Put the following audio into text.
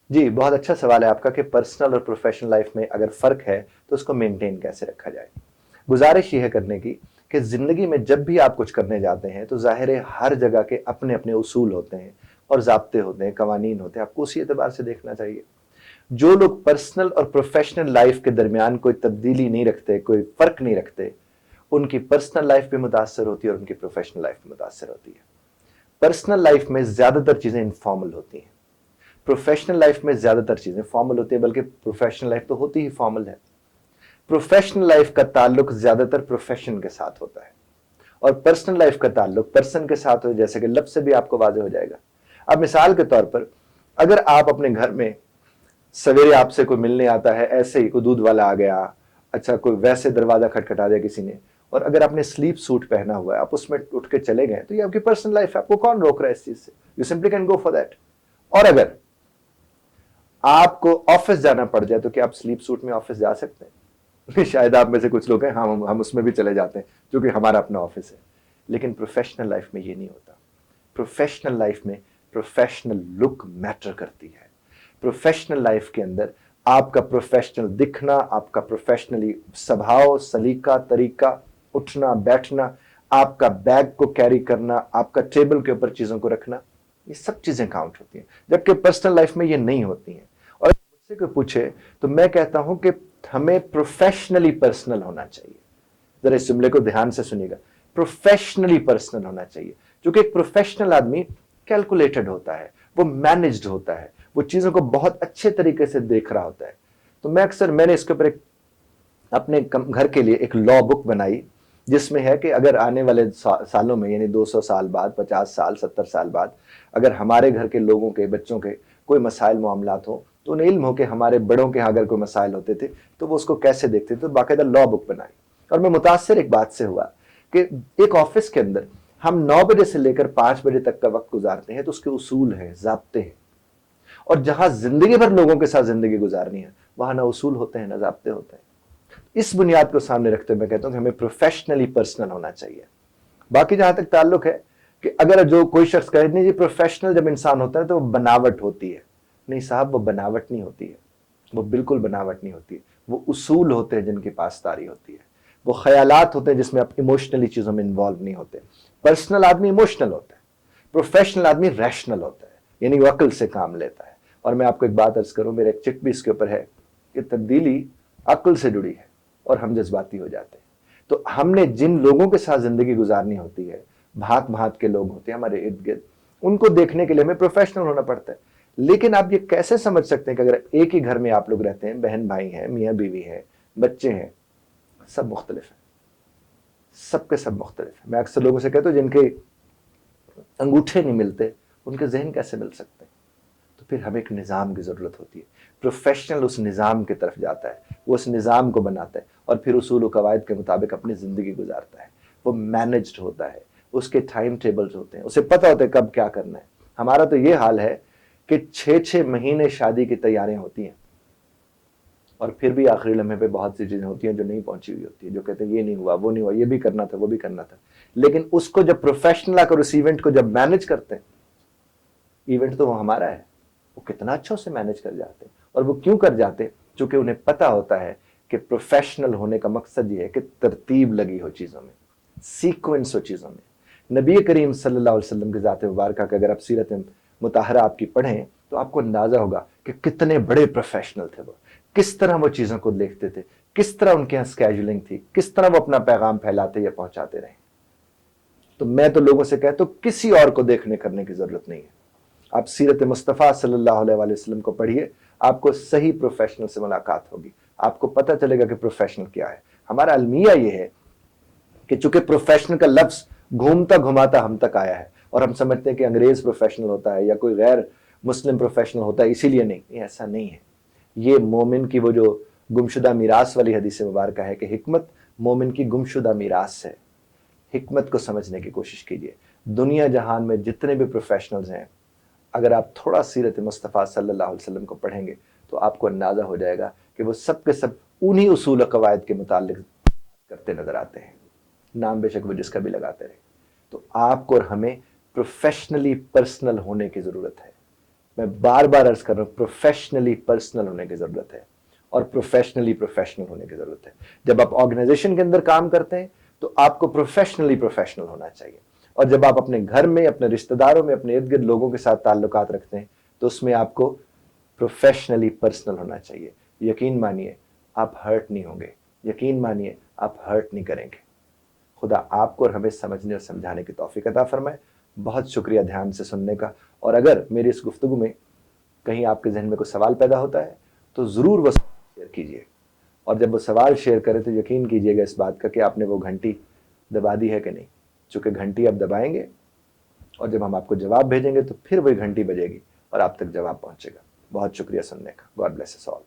जी, बहुत अच्छा सवाल है आपका कि पर्सनल और प्रोफेशनल लाइफ में अगर फ़र्क है, तो उसको मेंटेन कैसे रखा जाए। गुज़ारिश ये है करने की कि ज़िंदगी में जब भी आप कुछ करने जाते हैं, तो ज़ाहिर है हर जगह के अपने-अपने उसूल होते हैं और ज़ाब्ते होते हैं, कवानीन होते हैं, आपको उसी एतबार से देखना चाहिए। जो लोग पर्सनल और प्रोफेशनल लाइफ के दरमियान कोई तब्दीली नहीं रखते, कोई फ़र्क नहीं रखते, उनकी पर्सनल लाइफ भी मुतासर होती है और उनकी प्रोफेशनल लाइफ भी मुतासर होती है। पर्सनल लाइफ में ज़्यादातर चीज़ें इनफॉर्मल होती हैं, प्रोफेशनल लाइफ में ज्यादातर चीजें फॉर्मल होती है, बल्कि प्रोफेशनल लाइफ तो होती ही फॉर्मल है। प्रोफेशनल लाइफ का ताल्लुक ज्यादातर प्रोफेशन के साथ होता है और पर्सनल लाइफ का ताल्लुक पर्सन के साथ हो, जैसे कि लफ्ज से भी आपको वाज़ेह हो जाएगा। अब मिसाल के तौर पर अगर आप अपने घर में सवेरे आपसे कोई मिलने आता है, ऐसे ही कोई दूध वाला आ गया, अच्छा कोई वैसे दरवाजा खटखटा दिया किसी ने, और अगर आपने स्लीप सूट पहना हुआ है, आप उसमें उठ के चले गए, तो ये आपकी पर्सनल लाइफ है, आपको कौन रोक रहा है इस चीज से? You simply can go for that. और अगर आपको ऑफिस जाना पड़ जाए, तो क्या आप स्लीप सूट में ऑफिस जा सकते हैं? शायद आप में से कुछ लोग हैं, हम उसमें भी चले जाते हैं, क्योंकि हमारा अपना ऑफिस है। लेकिन प्रोफेशनल लाइफ में ये नहीं होता। प्रोफेशनल लाइफ में प्रोफेशनल लुक मैटर करती है। प्रोफेशनल लाइफ के अंदर आपका प्रोफेशनल दिखना, आपका प्रोफेशनली स्वभाव, सलीका, तरीका, उठना बैठना, आपका बैग को कैरी करना, आपका टेबल के ऊपर चीजों को रखना, ये सब चीजें काउंट होती हैं, जबकि पर्सनल लाइफ में ये नहीं होती हैं। और मुझसे कोई पूछे तो मैं कहता हूं कि हमें प्रोफेशनली पर्सनल होना चाहिए। जरा इस जुमले को ध्यान से सुनिएगा, प्रोफेशनली पर्सनल होना चाहिए, क्योंकि एक प्रोफेशनल आदमी कैलकुलेटेड होता है, वो मैनेज्ड होता है, वो चीजों को बहुत अच्छे तरीके से देख रहा होता है। तो मैंने इसके ऊपर एक अपने घर के लिए एक लॉ बुक बनाई, जिसमें है कि अगर आने वाले सालों में, यानी 200 साल बाद, 50 साल, 70 साल बाद, अगर हमारे घर के लोगों के, बच्चों के कोई मसाइल मामलात हो, तो उन्हें इल्म हो कि हमारे बड़ों के यहाँ अगर कोई मसाइल होते थे तो वो उसको कैसे देखते थे। तो बाकायदा लॉ बुक बनाई। और मैं मुतासर एक बात से हुआ कि एक ऑफिस के अंदर हम 9 बजे से लेकर 5 बजे तक का वक्त गुजारते हैं, तो उसके उसूल हैं, ज़ाब्ते हैं। और जहां जिंदगी भर लोगों के साथ जिंदगी गुजारनी है, वहां ना उसूल होते हैं, ना ज़ाब्ते होते हैं। इस बुनियाद को सामने रखते हुए मैं कहता हूं कि हमें प्रोफेशनली पर्सनल होना चाहिए। बाकी जहां तक ताल्लुक है कि अगर जो कोई शख्स कहे नहीं जी प्रोफेशनल जब इंसान होता है तो वो बनावट होती है, नहीं साहब, वो बनावट नहीं होती है, वो बिल्कुल बनावट नहीं होती है। वो उसूल होते हैं जिनकी पासदारी होती है, वो ख्यालात होते हैं जिसमें आप इमोशनली चीजों में इन्वॉल्व नहीं होते। पर्सनल आदमी इमोशनल होता है, प्रोफेशनल आदमी रैशनल होता है, यानी वो अकल से काम लेता है। और मैं आपको एक बात अर्ज करूं, मेरे एक चिट भी इसके ऊपर है कि तब्दीली अकल से जुड़ी है और हम जज्बाती हो जाते हैं। तो हमने जिन लोगों के साथ जिंदगी गुजारनी होती है, भांत भांत के लोग होते हैं हमारे इर्द गिर्द, उनको देखने के लिए हमें प्रोफेशनल होना पड़ता है। लेकिन आप ये कैसे समझ सकते हैं कि अगर एक ही घर में आप लोग रहते हैं, बहन भाई हैं, मियाँ बीवी हैं, बच्चे हैं, सब मुख्तलिफ है, सबके सब मुख्तलिफ है। मैं अक्सर लोगों से कहता हूँ जिनके अंगूठे नहीं मिलते, उनके जहन कैसे मिल सकते हैं? तो फिर हमें एक निज़ाम की ज़रूरत होती है। प्रोफेशनल उस निज़ाम की तरफ जाता है, वो उस निज़ाम को बनाता है और फिर उसूल व कवायद के मुताबिक अपनी ज़िंदगी गुजारता है। वो मैनेज्ड होता है, उसके टाइम टेबल्स होते हैं, उसे पता होता है कब क्या करना है। हमारा तो ये हाल है कि 6-6 महीने शादी की तैयारियां होती हैं और फिर भी आखिरी लम्हे पे बहुत सी चीज़ें होती हैं जो नहीं पहुंची हुई होती है, जो कहते हैं ये नहीं हुआ, वो नहीं हुआ, ये भी करना था, वो भी करना था। लेकिन उसको जब प्रोफेशनल आकर उस इवेंट को जब मैनेज करते हैं, इवेंट तो वो हमारा है, वो कितना अच्छा उसे मैनेज कर जाते हैं। और वो क्यों कर जाते हैं? क्योंकि उन्हें पता होता है कि प्रोफेशनल होने का मकसद ये है कि तरतीब लगी हो चीज़ों में, सीक्वेंस हो चीज़ों में। नबी करीम सल्लल्लाहु अलैहि वसल्लम की ज़ात मुबारका का अगर आप सीरत मुताहरा आपकी पढ़ें, तो आपको अंदाज़ा होगा कि कितने बड़े प्रोफेशनल थे वो, किस तरह वो चीज़ों को देखते थे, किस तरह उनके यहाँ स्केजुलिंग थी, किस तरह वो अपना पैगाम फैलाते या पहुंचाते रहे। तो मैं तो लोगों से कहता हूं किसी और को देखने करने की जरूरत नहीं है, आप सीरत मुस्तफ़ा सल्लल्लाहु अलैहि वसल्लम को पढ़िए, आपको सही प्रोफेशनल से मुलाकात होगी, आपको पता चलेगा कि प्रोफेशनल क्या है। हमारा अलमिया ये है कि चूंकि प्रोफेशनल का लफ्ज घूमता घुमाता हम तक आया है और हम समझते हैं कि अंग्रेज प्रोफेशनल होता है या कोई गैर मुस्लिम प्रोफेशनल होता है, इसीलिए नहीं, ये ऐसा नहीं है। ये मोमिन की वो जो गुमशुदा मीरास वाली हदीस मुबारक है कि हिकमत मोमिन की गुमशुदा मीरास है। हिकमत को समझने की कोशिश कीजिए। दुनिया जहान में जितने भी प्रोफेशनल्स हैं, अगर आप थोड़ा सीरत मुस्तफ़ा सल्लल्लाहु अलैहि वसल्लम को पढ़ेंगे तो आपको अंदाज़ा हो जाएगा कि वो सब के सब उन्हीं उसूल कवायद के मुतालिक करते नजर आते हैं, नाम बेशक वो जिसका भी लगाते रहे। तो आपको और हमें प्रोफेशनली पर्सनल होने की ज़रूरत है। मैं बार बार अर्ज कर रहा हूं, प्रोफेशनली पर्सनल होने की जरूरत है और प्रोफेशनली प्रोफेशनल होने की जरूरत है। जब आप ऑर्गेनाइजेशन के अंदर काम करते हैं तो आपको प्रोफेशनली प्रोफेशनल होना चाहिए, और जब आप अपने घर में, अपने रिश्तेदारों में, अपने इर्द गिर्द लोगों के साथ ताल्लुकात रखते हैं तो उसमें आपको प्रोफेशनली पर्सनल होना चाहिए। यकीन मानिए आप हर्ट नहीं होंगे, यकीन मानिए आप हर्ट नहीं करेंगे। खुदा आपको और हमें समझने और समझाने की तौफीक अता फरमाए। बहुत शुक्रिया ध्यान से सुनने का। और अगर मेरी इस गुफ्तगू में कहीं आपके जहन में कोई सवाल पैदा होता है तो ज़रूर वो शेयर कीजिए, और जब वो सवाल शेयर करें तो यकीन कीजिएगा इस बात का कि आपने वो घंटी दबा दी है कि नहीं। चूँकि घंटी आप दबाएंगे और जब हम आपको जवाब भेजेंगे तो फिर वही घंटी बजेगी और आप तक जवाब पहुँचेगा। बहुत शुक्रिया सुनने का। God bless us all.